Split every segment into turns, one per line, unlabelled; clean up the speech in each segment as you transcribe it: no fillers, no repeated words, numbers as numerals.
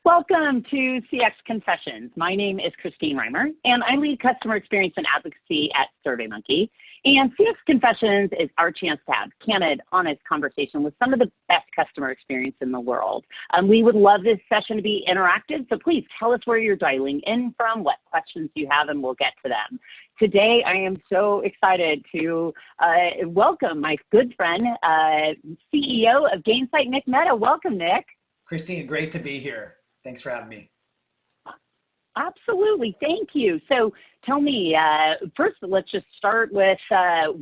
Welcome to CX Confessions. My name is Christine Reimer, and I lead customer experience and advocacy at SurveyMonkey. And CX Confessions is our chance to have candid, honest conversation with some of the best customer experience in the world. We would love this session to be interactive, so please tell us where you're dialing in from, what questions you have, and we'll get to them. Today, I am so excited to welcome my good friend, CEO of Gainsight, Nick Mehta. Welcome, Nick.
Christine, great to be here. Thanks for having me.
Absolutely. Thank you. So tell me, first, let's just start with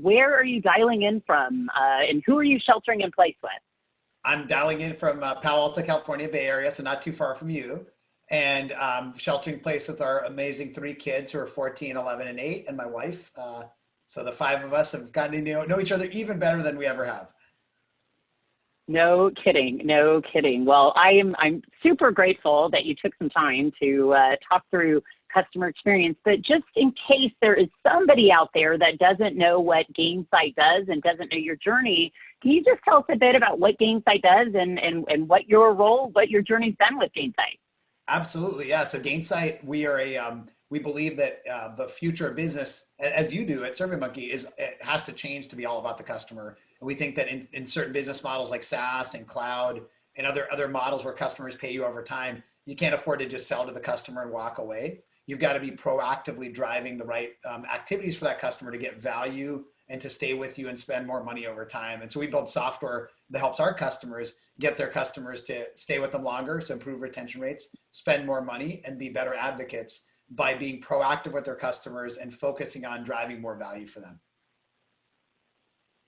where are you dialing in from and who are you sheltering in place with?
I'm dialing in from Palo Alto, California, Bay Area, so not too far from you. And sheltering in place with our amazing 3 kids who are 14, 11, and 8, and my wife. So the 5 of us have gotten to know each other even better than we ever have.
No kidding. No kidding. Well, I'm super grateful that you took some time to talk through customer experience, but just in case there is somebody out there that doesn't know what Gainsight does and doesn't know your journey, can you just tell us a bit about what Gainsight does and what your role, what your journey's been with Gainsight?
Absolutely. Yeah. So Gainsight, we are we believe that the future of business, as you do at SurveyMonkey, it has to change to be all about the customer. And we think that in certain business models like SaaS and cloud and other models where customers pay you over time, you can't afford to just sell to the customer and walk away. You've got to be proactively driving the right activities for that customer to get value and to stay with you and spend more money over time. And so we build software that helps our customers get their customers to stay with them longer, so improve retention rates, spend more money, and be better advocates by being proactive with their customers and focusing on driving more value for them.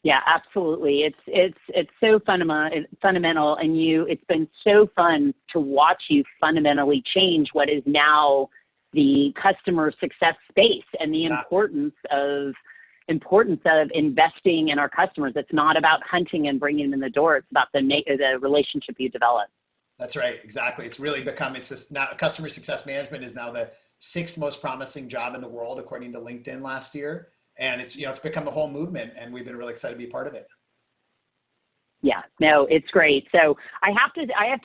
Yeah, absolutely. It's so fundamental, and it's been so fun to watch you fundamentally change what is now the customer success space and the importance of investing in our customers. It's not about hunting and bringing them in the door. It's about the relationship you develop. That's
right. Exactly. It's really become, now customer success management is now the 6th most promising job in the world, according to LinkedIn last year. And it's become a whole movement, and we've been really excited to be part of it.
Yeah, no, it's great. So I have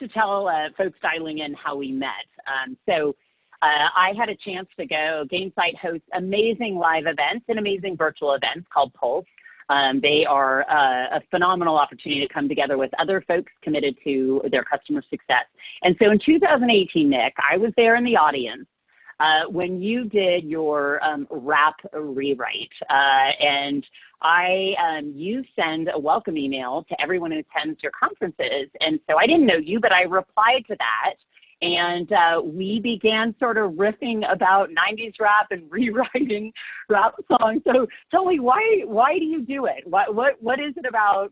to tell folks dialing in how we met. I had a chance to go. Gainsight hosts amazing live events and amazing virtual events called Pulse. They are a phenomenal opportunity to come together with other folks committed to their customer success. And so in 2018, Nick, I was there in the audience when you did your RAP rewrite, and you send a welcome email to everyone who attends your conferences. And so I didn't know you, but I replied to that. And we began sort of riffing about 90s rap and rewriting rap songs. So tell me, why do you do it? What is it about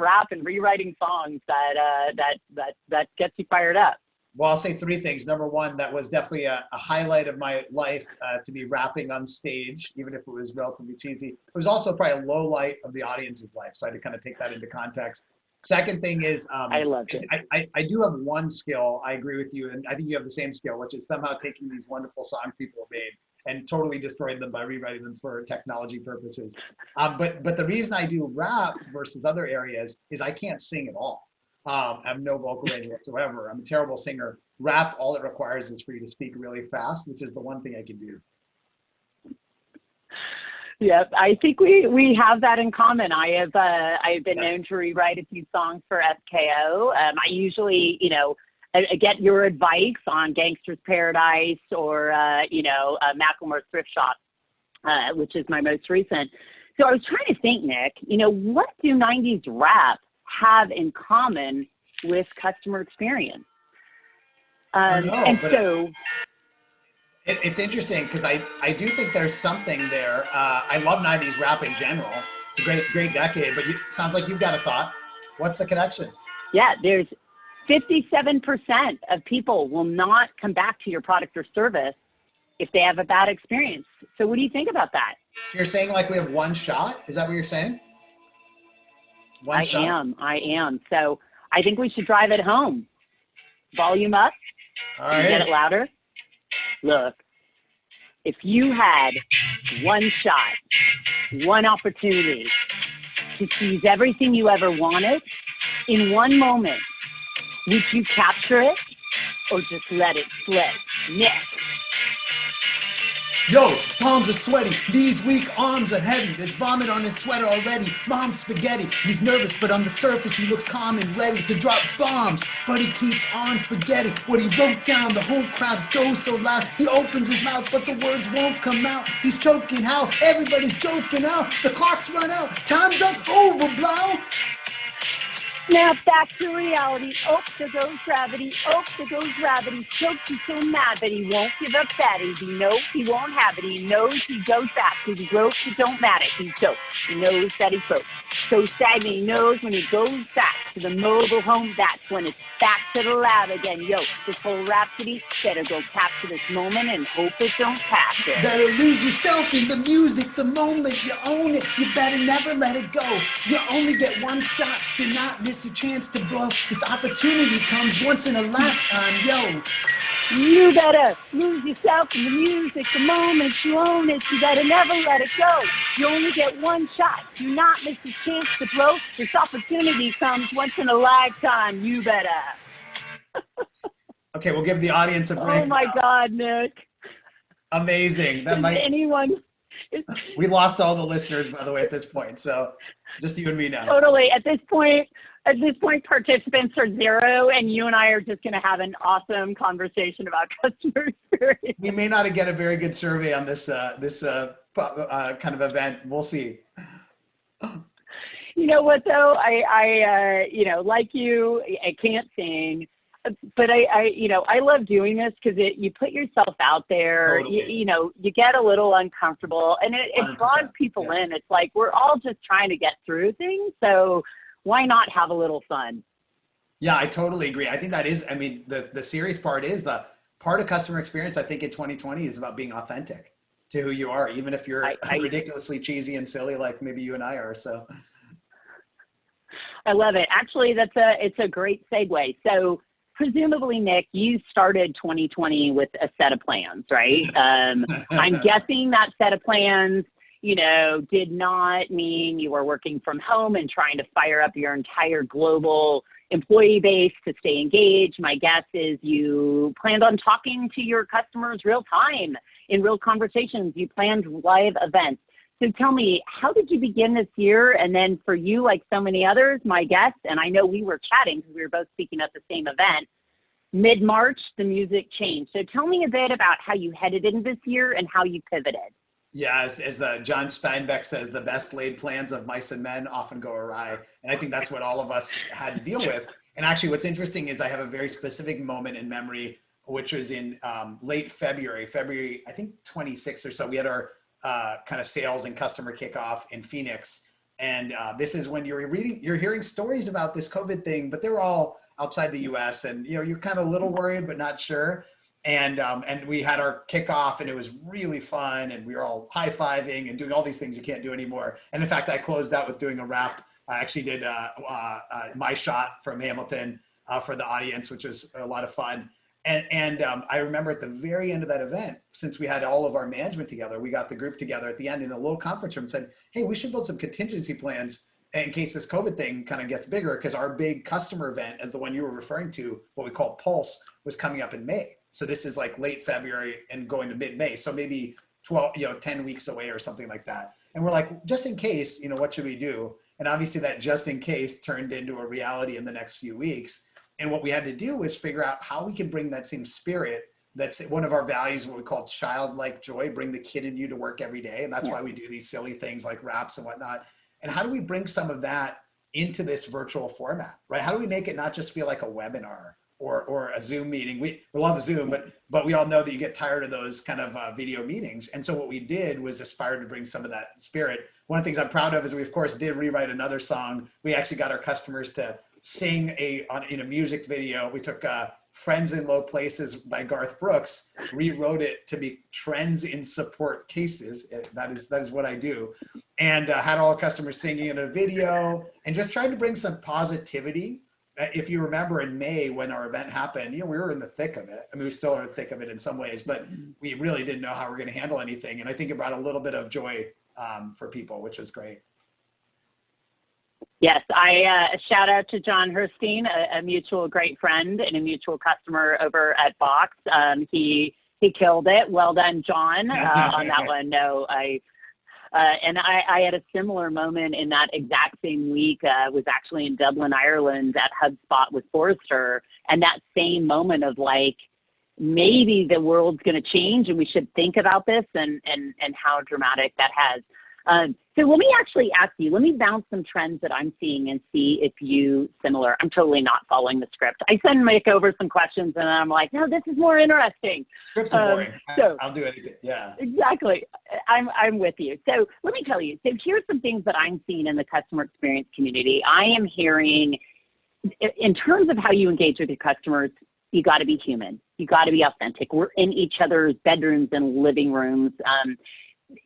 rap and rewriting songs that gets you fired up?
Well, I'll say 3 things. Number 1, that was definitely a highlight of my life to be rapping on stage, even if it was relatively cheesy. It was also probably a low light of the audience's life. So I had to kind of take that into context. Second thing is,
I loved it.
I do have one skill. I agree with you. And I think you have the same skill, which is somehow taking these wonderful songs people have made and totally destroying them by rewriting them for technology purposes. But the reason I do rap versus other areas is I can't sing at all. I have no vocal range whatsoever. I'm a terrible singer. Rap, all it requires is for you to speak really fast, which is the one thing I can do.
Yep, I think we have that in common. I've been known to rewrite a few songs for SKO. I usually, I get your advice on Gangster's Paradise or Macklemore's Thrift Shop, which is my most recent. So I was trying to think, Nick, what do 90s rap have in common with customer experience?
It's interesting because I do think there's something there. I love 90s rap in general. It's a great decade, but it sounds like you've got a thought. What's the connection?
Yeah, there's 57% of people will not come back to your product or service if they have a bad experience. So what do you think about that?
So you're saying like we have one shot? Is that what you're saying?
I am. So I think we should drive it home. Volume up.
All right.
Get it louder. Look, if you had one shot, one opportunity to seize everything you ever wanted in one moment, would you capture it or just let it slip? Nick.
Yo, his palms are sweaty, knees weak, arms are heavy. There's vomit on his sweater already. Mom's spaghetti. He's nervous, but on the surface he looks calm and ready to drop bombs. But he keeps on forgetting what he wrote down. The whole crowd goes so loud. He opens his mouth, but the words won't come out. He's choking how everybody's joking out. The clock's run out. Time's up, over, blow.
Snap back to reality. Oh, there goes gravity. Oh, there goes gravity. Choked, he's so mad that he won't give up fatty. He knows he won't have it. He knows he goes back to the ropes that don't matter. He's dope. He knows that he's broke. So stagnant, he knows when he goes back to the mobile home, that's when it's back to the lab again. Yo, this whole rhapsody, better go capture this moment and hope it don't pass it.
Better lose yourself in the music the moment you own it. You better never let it go. You only get one shot. Do not miss your chance to blow. This opportunity comes once in a lifetime, yo.
You better lose yourself in the music the moment you own it. You better never let it go. You only get one shot. Do not miss the chance to blow. This opportunity comes once in a lifetime. You better.
Okay, we'll give the audience a break.
Oh my
now.
God, Nick.
Amazing. That might
anyone.
We lost all the listeners, by the way, at this point. So just you and me now.
Totally. At this point, participants are zero, and you and I are just going to have an awesome conversation about customer experience.
We may not get a very good survey on this kind of event. We'll see.
You know what though? I like you, I can't sing, but I love doing this because you put yourself out there.
Totally.
You get a little uncomfortable, and it draws people in. It's like we're all just trying to get through things, so why not have a little fun?
Yeah, I totally agree. I think that is, I mean, the serious part is the part of customer experience, I think in 2020 is about being authentic to who you are, even if you're ridiculously cheesy and silly like maybe you and I are. So
I love it. Actually, it's a great segue. So presumably, Nick, you started 2020 with a set of plans, right? I'm guessing that set of plans, did not mean you were working from home and trying to fire up your entire global employee base to stay engaged. My guess is you planned on talking to your customers real time in real conversations. You planned live events. So tell me, how did you begin this year? And then for you, like so many others, my guess, and I know we were chatting because we were both speaking at the same event, mid-March, the music changed. So tell me a bit about how you headed into this year and how you pivoted.
Yeah, as John Steinbeck says, the best laid plans of mice and men often go awry. And I think that's what all of us had to deal with. And actually what's interesting is I have a very specific moment in memory, which was in late February, I think 26th or so. We had our kind of sales and customer kickoff in Phoenix. And this is when you're hearing stories about this COVID thing, but they're all outside the US and you're kind of a little worried, but not sure. And we had our kickoff and it was really fun and we were all high-fiving and doing all these things you can't do anymore. And in fact, I closed out with doing a rap. I actually did My Shot from Hamilton for the audience, which was a lot of fun. And I remember at the very end of that event, since we had all of our management together, we got the group together at the end in a little conference room and said, hey, we should build some contingency plans in case this COVID thing kind of gets bigger, because our big customer event, as the one you were referring to, what we call Pulse, was coming up in May. So this is like late February and going to mid-May. So maybe 10 weeks away or something like that. And we're like, just in case, what should we do? And obviously that just in case turned into a reality in the next few weeks. And what we had to do was figure out how we can bring that same spirit. That's one of our values, what we call childlike joy, bring the kid in you to work every day. And that's why we do these silly things like raps and whatnot. And how do we bring some of that into this virtual format, right? How do we make it not just feel like a webinar or a Zoom meeting? We love Zoom, but we all know that you get tired of those kind of video meetings. And so what we did was aspire to bring some of that spirit. One of the things I'm proud of is we, of course, did rewrite another song. We actually got our customers to sing in a music video. We took Friends in Low Places by Garth Brooks, rewrote it to be Trends in Support Cases. That is what I do. And had all our customers singing in a video and just trying to bring some positivity. If you remember in May when our event happened, we were in the thick of it. I mean, we still are in the thick of it in some ways, but we really didn't know how we were going to handle anything. And I think it brought a little bit of joy for people, which was great.
Yes, I shout out to John Herstein, a mutual great friend and a mutual customer over at Box. He killed it. Well done, John, on that one. No, I had a similar moment in that exact same week. Was actually in Dublin, Ireland, at HubSpot with Forrester, and that same moment of like, maybe the world's going to change and we should think about this, and how dramatic that has. So let me actually ask you, let me bounce some trends that I'm seeing and see if you similar. I'm totally not following the script. I send Mike over some questions and I'm like, no, this is more interesting.
Scripts are boring.
So
I'll do anything. Yeah.
Exactly. I'm with you. So let me tell you, so here's some things that I'm seeing in the customer experience community. I am hearing, in terms of how you engage with your customers, you got to be human. You got to be authentic. We're in each other's bedrooms and living rooms.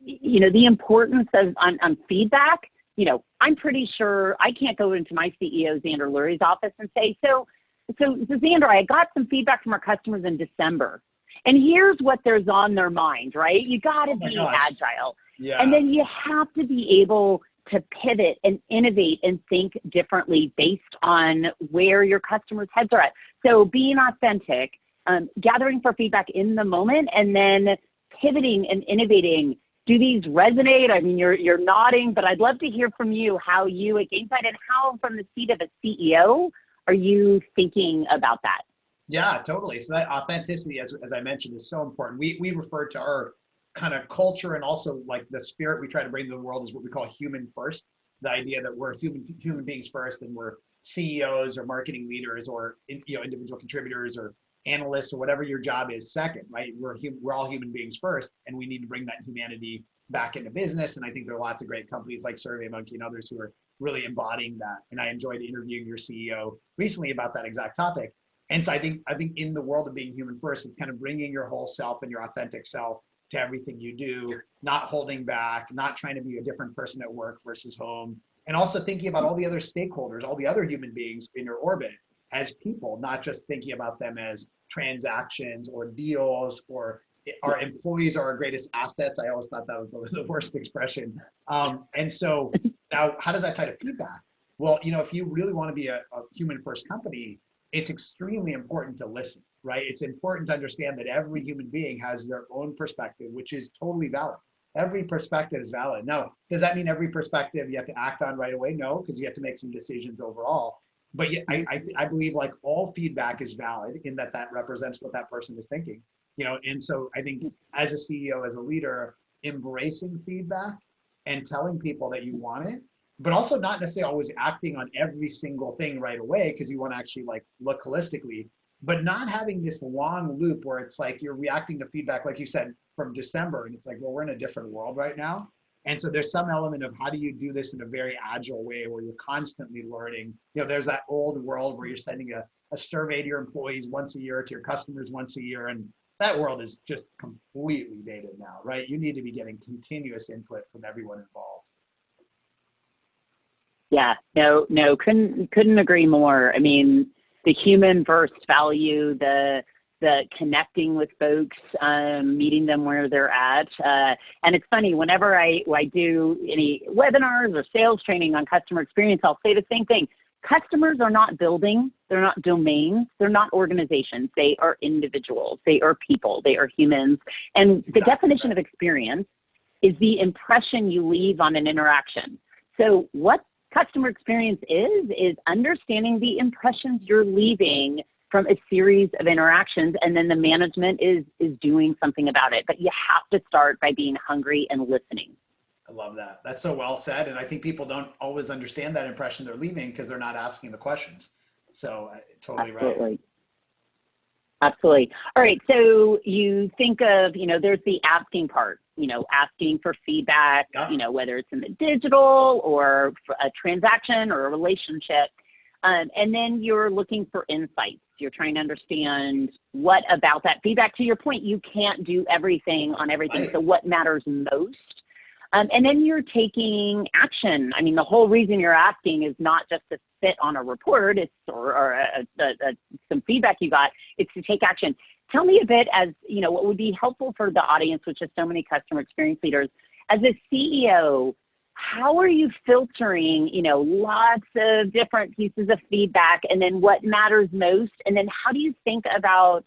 The importance of on feedback, I'm pretty sure I can't go into my CEO, Xander Lurie's office and say, so Xander, I got some feedback from our customers in December, and here's what there's on their mind, right? You got to be agile.
Yeah.
And then you have to be able to pivot and innovate and think differently based on where your customers' heads are at. So being authentic, gathering for feedback in the moment, and then pivoting and innovating. Do these resonate? I mean, you're nodding, but I'd love to hear from you how you at Gainsight and how from the seat of a CEO are you thinking about that?
Yeah, totally. So that authenticity, as I mentioned, is so important. We refer to our kind of culture and also like the spirit we try to bring to the world is what we call human first. The idea that we're human beings first, and we're CEOs or marketing leaders or individual contributors or analysts or whatever your job is second, right? We're all human beings first, and we need to bring that humanity back into business. And I think there are lots of great companies like SurveyMonkey and others who are really embodying that. And I enjoyed interviewing your CEO recently about that exact topic. And so I think in the world of being human first, it's kind of bringing your whole self and your authentic self to everything you do, not holding back, not trying to be a different person at work versus home, and also thinking about all the other stakeholders, all the other human beings in your orbit as people, not just thinking about them as transactions or deals or our employees are our greatest assets. I always thought that was the worst expression. And so now how does that tie to feedback? Well, if you really want to be a human first company, it's extremely important to listen, right? It's important to understand that every human being has their own perspective, which is totally valid. Every perspective is valid. Now, does that mean every perspective you have to act on right away? No, because you have to make some decisions overall. But I believe like all feedback is valid in that represents what that person is thinking, and so I think as a CEO, as a leader, embracing feedback and telling people that you want it, but also not necessarily always acting on every single thing right away because you want to actually like look holistically, but not having this long loop where it's like you're reacting to feedback, like you said, from December, and it's like, well, we're in a different world right now. And so there's some element of how do you do this in a very agile way where you're constantly learning. There's that old world where you're sending a survey to your employees once a year, to your customers once a year. And that world is just completely dated now, right? You need to be getting continuous input from everyone involved.
Yeah, no, couldn't agree more. I mean, the human first value, the connecting with folks, meeting them where they're at. And it's funny, whenever I do any webinars or sales training on customer experience, I'll say the same thing. Customers are not buildings, they're not domains, they're not organizations, they are individuals, they are people, they are humans. And the definition of experience is the impression you leave on an interaction. So what customer experience is understanding the impressions you're leaving from a series of interactions, and then the management is doing something about it. But you have to start by being hungry and listening.
I love that. That's so well said. And I think people don't always understand that impression they're leaving because they're not asking the questions. So totally right.
Absolutely. All right. So you think of, there's the asking part, asking for feedback, whether it's in the digital or a transaction or a relationship. And then you're looking for insights. You're trying to understand what about that feedback. To your point, you can't do everything on everything. Right. So what matters most? And then you're taking action. I mean, the whole reason you're asking is not just to sit on a report or some feedback you got. It's to take action. Tell me a bit what would be helpful for the audience, which is so many customer experience leaders. As a CEO, how are you filtering, lots of different pieces of feedback, and then what matters most? And then how do you think about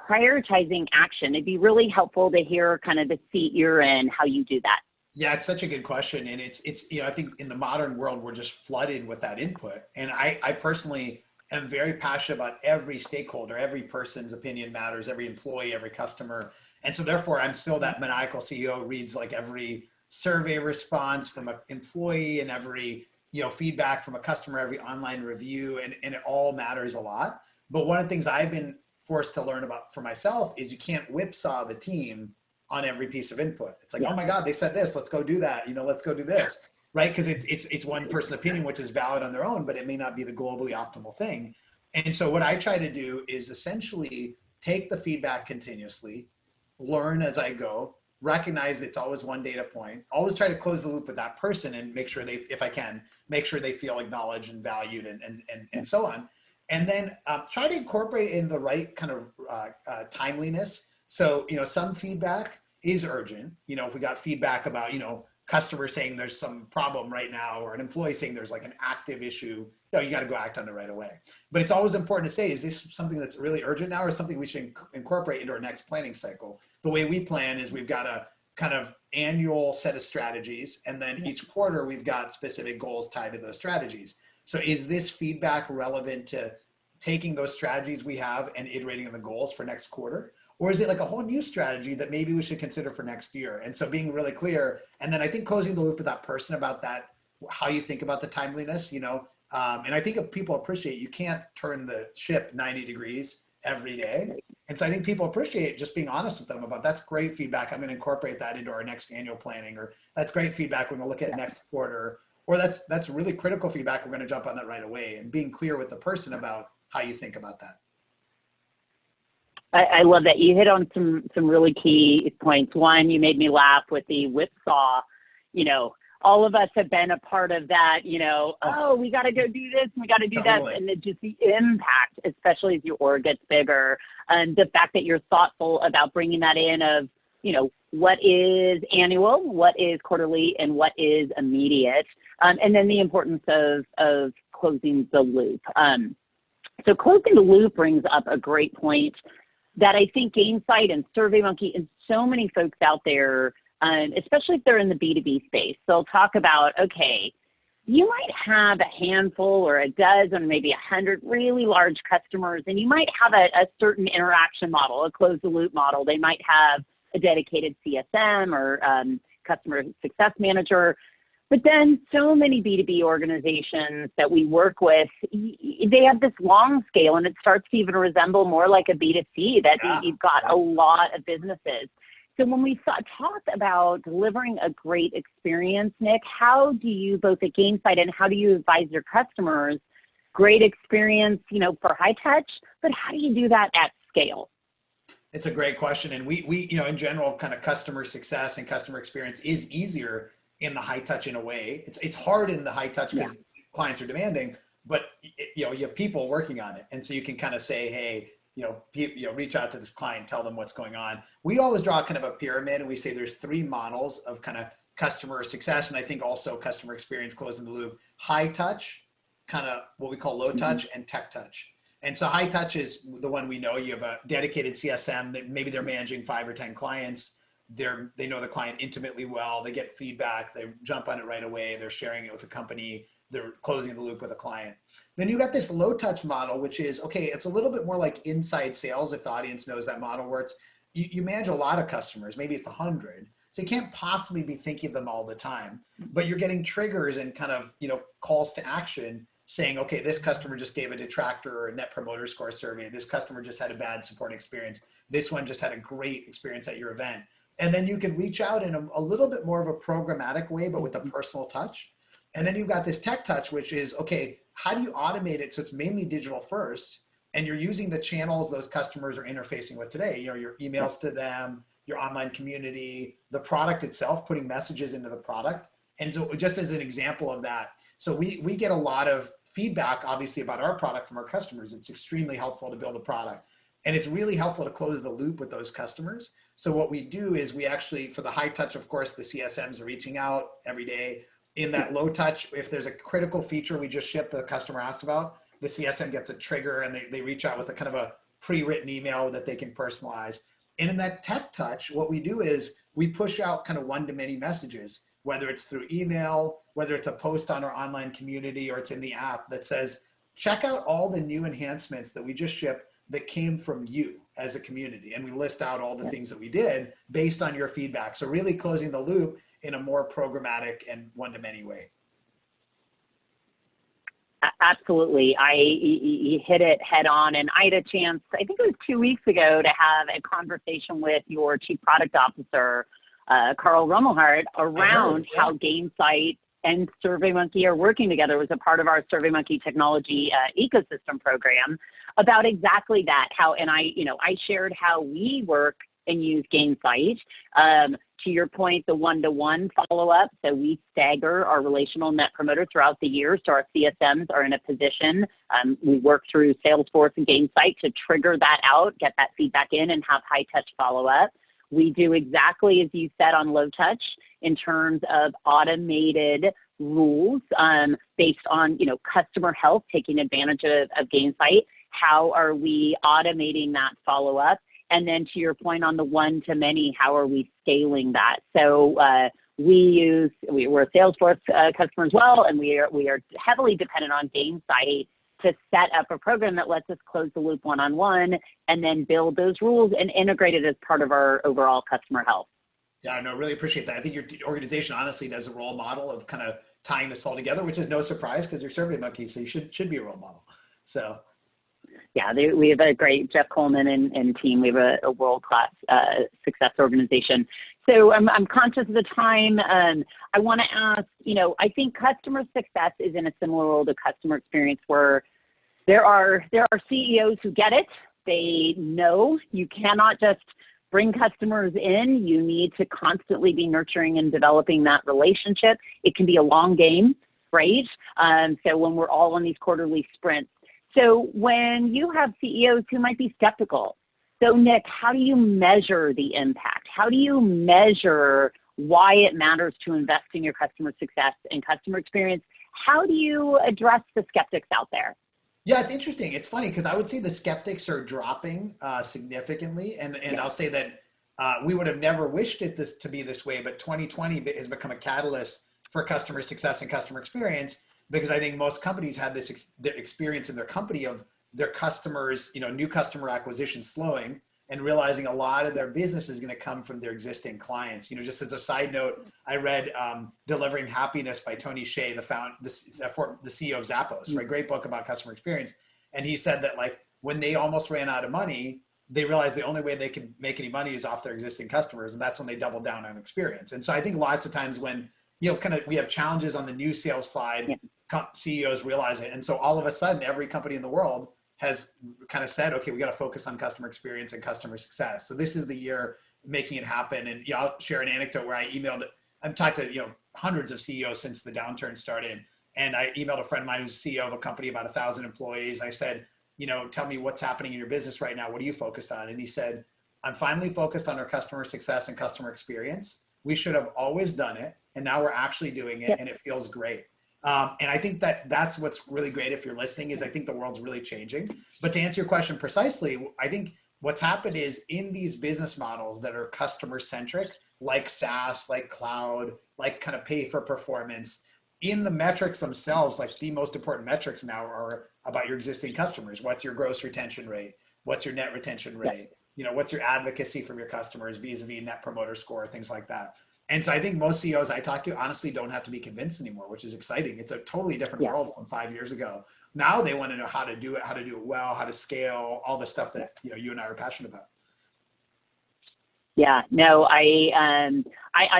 prioritizing action? It'd be really helpful to hear kind of the seat you're in, how you do that.
Yeah, it's such a good question. And it's, I think in the modern world, we're just flooded with that input. And I personally am very passionate about every stakeholder, every person's opinion matters, every employee, every customer. And so therefore I'm still that maniacal CEO reads like every survey response from an employee and every, feedback from a customer, every online review, and it all matters a lot. But one of the things I've been forced to learn about for myself is you can't whipsaw the team on every piece of input. It's like, oh my God, they said this, let's go do that. Let's go do this, right? Because it's one person's opinion, which is valid on their own, but it may not be the globally optimal thing. And so what I try to do is essentially take the feedback continuously, learn as I go, recognize it's always one data point, always try to close the loop with that person and make sure if I can, make sure they feel acknowledged and valued and so on. And then try to incorporate in the right kind of timeliness. So, some feedback is urgent. If we got feedback about, customers saying there's some problem right now, or an employee saying there's like an active issue, you got to go act on it right away. But it's always important to say, is this something that's really urgent now, or something we should incorporate into our next planning cycle? The way we plan is we've got a kind of annual set of strategies, and then each quarter we've got specific goals tied to those strategies. So is this feedback relevant to taking those strategies we have and iterating on the goals for next quarter? Or is it like a whole new strategy that maybe we should consider for next year? And so being really clear, and then I think closing the loop with that person about that, how you think about the timeliness, and I think if people appreciate, you can't turn the ship 90 degrees every day. And so I think people appreciate just being honest with them about, that's great feedback, I'm going to incorporate that into our next annual planning, or that's great feedback, we're going to look at next quarter, or that's really critical feedback, we're going to jump on that right away. And being clear with the person about how you think about that.
I love that. You hit on some really key points. One, you made me laugh with the whipsaw. All of us have been a part of that, oh, we got to go do this, and we got to do that. And just the impact, especially as your org gets bigger, and the fact that you're thoughtful about bringing that in of, what is annual, what is quarterly, and what is immediate. And then the importance of closing the loop. So closing the loop brings up a great point that I think Gainsight and SurveyMonkey and so many folks out there, especially if they're in the B2B space, they'll talk about, okay, you might have a handful or a dozen, maybe 100 really large customers, and you might have a certain interaction model, a close the loop model. They might have a dedicated CSM or customer success manager. But then so many B2B organizations that we work with, they have this long scale, and it starts to even resemble more like a B2C, that you've got a lot of businesses. So when we talk about delivering a great experience, Nick, how do you, both at Gainsight, and how do you advise your customers, great experience, for high touch, but how do you do that at scale?
It's a great question. And we in general, kind of customer success and customer experience is easier in the high touch in a way. It's hard in the high touch because clients are demanding, but you have people working on it. And so you can kind of say, hey, reach out to this client, tell them what's going on. We always draw kind of a pyramid, and we say there's 3 models of kind of customer success. And I think also customer experience, closing the loop, high touch, kind of what we call low touch, and tech touch. And so high touch is the one we know. You have a dedicated CSM that maybe they're managing 5 or 10 clients. They know the client intimately well, they get feedback, they jump on it right away, they're sharing it with the company, they're closing the loop with a client. Then you got this low touch model, which is, okay, it's a little bit more like inside sales, if the audience knows that model, where it's, you manage a lot of customers, maybe it's 100. So you can't possibly be thinking of them all the time, but you're getting triggers and kind of, calls to action saying, okay, this customer just gave a detractor or a net promoter score survey. This customer just had a bad support experience. This one just had a great experience at your event. And then you can reach out in a little bit more of a programmatic way, but with a personal touch. And then you've got this tech touch, which is, okay, how do you automate it so it's mainly digital first, and you're using the channels those customers are interfacing with today, your emails to them, your online community, the product itself, putting messages into the product. And so just as an example of that, so we get a lot of feedback, obviously, about our product from our customers. It's extremely helpful to build a product. And it's really helpful to close the loop with those customers. So what we do is we actually, for the high touch, of course, the CSMs are reaching out every day. In that low touch, if there's a critical feature we just shipped the customer asked about, the CSM gets a trigger and they reach out with a kind of a pre-written email that they can personalize. And in that tech touch, what we do is we push out kind of one-to-many messages, whether it's through email, whether it's a post on our online community, or it's in the app that says, check out all the new enhancements that we just shipped that came from you as a community. And we list out all the things that we did based on your feedback. So really closing the loop in a more programmatic and one-to-many way.
Absolutely. You hit it head on. And I had a chance, I think it was 2 weeks ago, to have a conversation with your Chief Product Officer, Carl Rummelhart, around how Gainsight and SurveyMonkey are working together. It was a part of our SurveyMonkey technology ecosystem program about exactly that. And I shared how we work and use Gainsight. To your point, the one-to-one follow-up. So we stagger our relational net promoter throughout the year. So our CSMs are in a position. We work through Salesforce and Gainsight to trigger that out, get that feedback in, and have high-touch follow-up. We do exactly as you said on low touch in terms of automated rules based on customer health, taking advantage of Gainsight. How are we automating that follow-up? And then to your point on the one-to-many, how are we scaling that? So we're a Salesforce customer as well, and we are heavily dependent on Gainsight to set up a program that lets us close the loop one-on-one and then build those rules and integrate it as part of our overall customer health.
Yeah, no, really appreciate that. I think your organization honestly does a role model of kind of tying this all together, which is no surprise because you're SurveyMonkey, so you should be a role model. So.
Yeah, we have a great Jeff Coleman and team. We have a world-class success organization. So I'm conscious of the time. I want to ask, I think customer success is in a similar role to customer experience where there are CEOs who get it. They know you cannot just bring customers in. You need to constantly be nurturing and developing that relationship. It can be a long game, right? So when we're all on these quarterly sprints. So when you have CEOs who might be skeptical, so Nick, how do you measure the impact? How do you measure why it matters to invest in your customer success and customer experience? How do you address the skeptics out there?
Yeah, it's interesting. It's funny because I would say the skeptics are dropping significantly. And I'll say that we would have never wished it to be this way, but 2020 has become a catalyst for customer success and customer experience. Because I think most companies had this experience in their company of their customers, new customer acquisition slowing and realizing a lot of their business is going to come from their existing clients. Just as a side note, I read Delivering Happiness by Tony Hsieh, the CEO of Zappos, right? Great book about customer experience. And he said that when they almost ran out of money, they realized the only way they could make any money is off their existing customers. And that's when they doubled down on experience. And so I think lots of times when, we have challenges on the new sales slide, CEOs realize it. And so all of a sudden, every company in the world has kind of said, okay, we got to focus on customer experience and customer success. So this is the year making it happen. And I'll share an anecdote where I've talked to, hundreds of CEOs since the downturn started. And I emailed a friend of mine who's CEO of a company about 1,000 employees. I said, tell me what's happening in your business right now. What are you focused on? And he said, I'm finally focused on our customer success and customer experience. We should have always done it. And now we're actually doing it and it feels great. And I think that's what's really great if you're listening is I think the world's really changing. But to answer your question precisely, I think what's happened is in these business models that are customer centric, like SaaS, like cloud, like kind of pay for performance, in the metrics themselves, like the most important metrics now are about your existing customers. What's your gross retention rate? What's your net retention rate? What's your advocacy from your customers vis-a-vis net promoter score, things like that. And so I think most CEOs I talk to honestly don't have to be convinced anymore, which is exciting. It's a totally different world from 5 years ago. Now they want to know how to do it well, how to scale, all the stuff that you and I are passionate about.
Yeah, no, I'm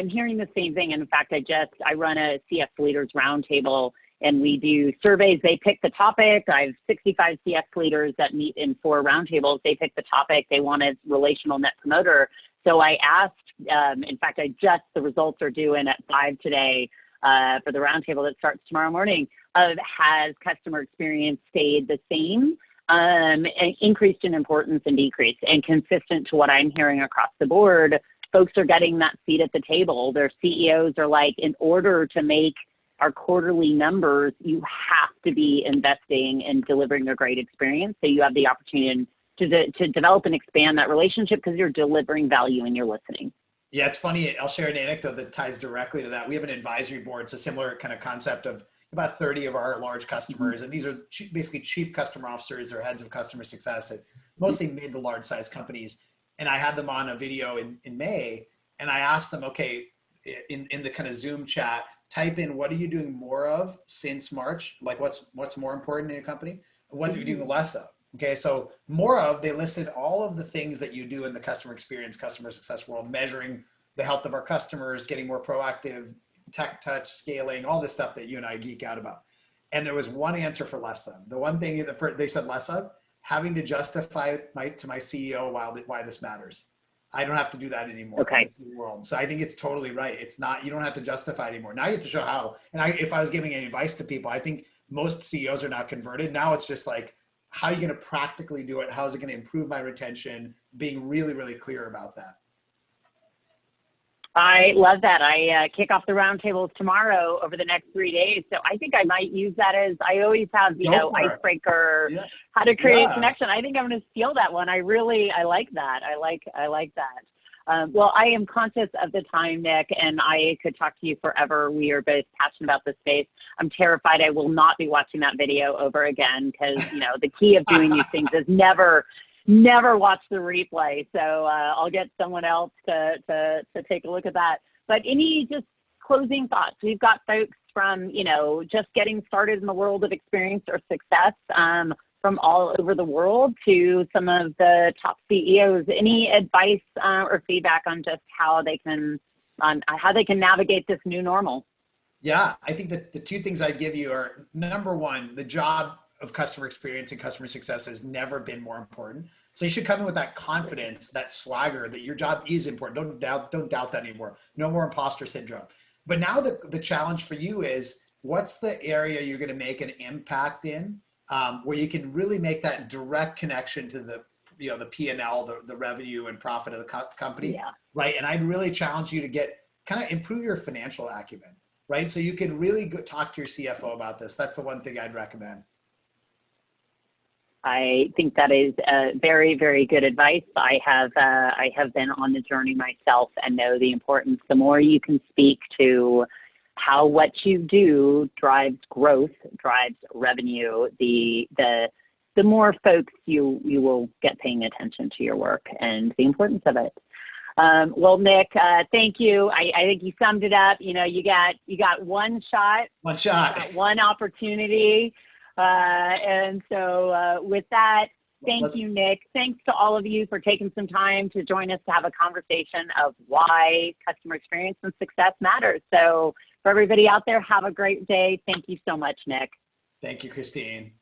hearing the same thing. In fact, I run a CX leaders roundtable and we do surveys. They pick the topic. I have 65 CX leaders that meet in 4 roundtables. They pick the topic. They wanted relational net promoter. So I asked, in fact, the results are due in at 5 today for the roundtable that starts tomorrow morning. Has customer experience stayed the same increased in importance and decreased, and consistent to what I'm hearing across the board. Folks are getting that seat at the table. Their CEOs are like, in order to make our quarterly numbers, you have to be investing in delivering a great experience. So you have the opportunity to develop and expand that relationship because you're delivering value and you're listening.
Yeah, it's funny. I'll share an anecdote that ties directly to that. We have an advisory board. It's a similar kind of concept of about 30 of our large customers. And these are basically chief customer officers or heads of customer success at mostly mid to large size companies. And I had them on a video in May, and I asked them, okay, in the kind of Zoom chat, type in, what are you doing more of since March? Like what's more important in your company? What are you doing less of? Okay, so more of, they listed all of the things that you do in the customer experience, customer success world, measuring the health of our customers, getting more proactive, tech touch, scaling, all this stuff that you and I geek out about. And there was one answer for less of. The one thing that they said less of, having to justify to my CEO why this matters. I don't have to do that anymore.
Okay.
In the world. So I think it's totally right. It's not, you don't have to justify it anymore. Now you have to show how. And if I was giving any advice to people, I think most CEOs are now converted. Now it's just like, how are you going to practically do it? How is it going to improve my retention? Being really, really clear about that.
I love that. I kick off the roundtables tomorrow over the next 3 days. So I think I might use that as, I always have, icebreaker, how to create a connection. I think I'm going to steal that one. I like that. I like that. Well, I am conscious of the time, Nick, and I could talk to you forever. We are both passionate about this space. I'm terrified I will not be watching that video over again because, the key of doing these things is never watch the replay. So I'll get someone else to take a look at that. But any just closing thoughts? We've got folks from, just getting started in the world of experience or success from all over the world to some of the top CEOs. Any advice or feedback on just how they can navigate this new normal?
Yeah, I think that the two things I'd give you are, number one, the job of customer experience and customer success has never been more important. So you should come in with that confidence, that swagger, that your job is important. Don't doubt that anymore. No more imposter syndrome. But now the challenge for you is, what's the area you're going to make an impact in, where you can really make that direct connection to the P&L, the revenue and profit of the company, right? And I'd really challenge you to improve your financial acumen, right? So you can really talk to your CFO about this. That's the one thing I'd recommend.
I think that is very, very good advice. I have been on the journey myself and know the importance. The more you can speak to how what you do drives growth, drives revenue, the more folks you will get paying attention to your work and the importance of it. Well, Nick, thank you. I think you summed it up. You got one shot.
One shot.
You got one opportunity. And so with that, thank you, Nick. Thanks to all of you for taking some time to join us to have a conversation of why customer experience and success matters. So for everybody out there, have a great day. Thank you so much, Nick.
Thank you, Christine.